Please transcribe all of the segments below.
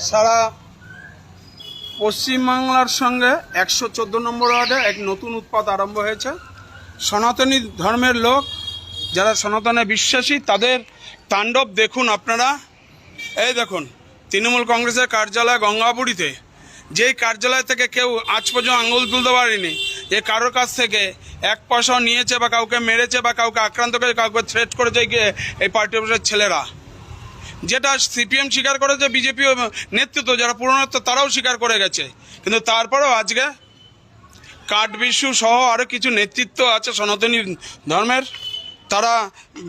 সারা পশ্চিমবাংলার সঙ্গে 114 নম্বর ওয়ার্ডে এক নতুন উৎপাত আরম্ভ হয়েছে। সনাতনী ধর্মের লোক যারা সনাতনে বিশ্বাসী তাদের তাণ্ডব দেখুন আপনারা। এই দেখুন, তৃণমূল কংগ্রেসের কার্যালয় গঙ্গাপুরীতে, যেই কার্যালয় থেকে কেউ আজ পর্যন্ত আঙুল তুলতে পারেনি যে কারোর কাছ থেকে 1 পয়সাও নিয়েছে বা কাউকে মেরেছে বা কাউকে আক্রান্ত করেছে, কাউকে থ্রেট করেছে এই পার্টি অফিসের ছেলেরা। যেটা সিপিএম স্বীকার করেছে, বিজেপি নেতৃত্ব যারা পুরনো তারাও স্বীকার করে গেছে, কিন্তু তারপরেও আজকে কাঠবিশু সহ আরও কিছু নেতৃত্ব আছে সনাতনী ধর্মের, তারা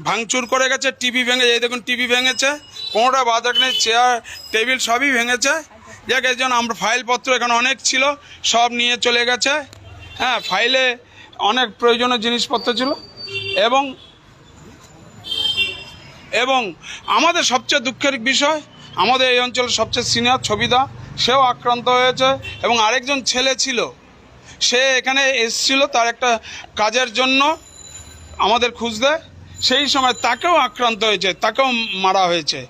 ভাঙচুর করে গেছে। টিভি ভেঙে, এই দেখুন টিভি ভেঙেছে, কোনোটা বাদ নেই, চেয়ার টেবিল সবই ভেঙেছে। যাক, এই জন্য আমরা ফাইলপত্র এখানে অনেক ছিল, সব নিয়ে চলে গেছে। হ্যাঁ, ফাইলে অনেক প্রয়োজনীয় জিনিসপত্র ছিল। এবং আমাদের সবচেয়ে দুঃখের বিষয়, আমাদের এই অঞ্চলের সবচেয়ে সিনিয়র ছবিদা, সেও আক্রান্ত হয়েছে। এবং আরেকজন ছেলে ছিল, সে এখানে এসেছিল তার একটা কাজের জন্য আমাদের খুঁজতে, সেই সময় তাকেও আক্রান্ত হয়েছে, তাকেও মারা হয়েছে।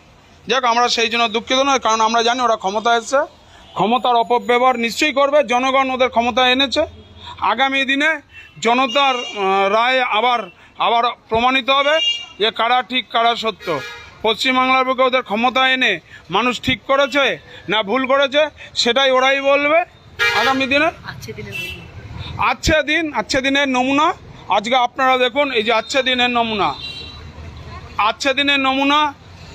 যাক, আমরা সেই জন্য দুঃখিত নয়, কারণ আমরা জানি ওরা ক্ষমতা এসেছে, ক্ষমতার অপব্যবহার নিশ্চয়ই করবে। জনগণ ওদের ক্ষমতা এনেছে। আগামী দিনে জনতার রায় আবার প্রমাণিত হবে যে কারা ঠিক কারা সত্য। পশ্চিমবাংলার বুকে ওদের ক্ষমতা এনে মানুষ ঠিক করেছে না ভুল করেছে, সেটাই ওরাই বলবে আগামী দিনে। আচ্ছে দিনের নমুনা আজকে আপনারা দেখুন। এই যে আচ্ছে দিনের নমুনা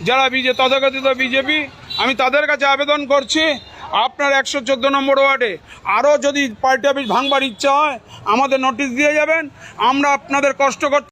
যারা তথাকথিত বিজেপি, আমি তাদের কাছে আবেদন করছি, আপনার 114 নম্বর ওয়ার্ডে আরও যদি পার্টি অফিস ভাঙবার ইচ্ছা হয় আমাদের নোটিশ দিয়ে যাবেন। আমরা আপনাদের কষ্ট করতে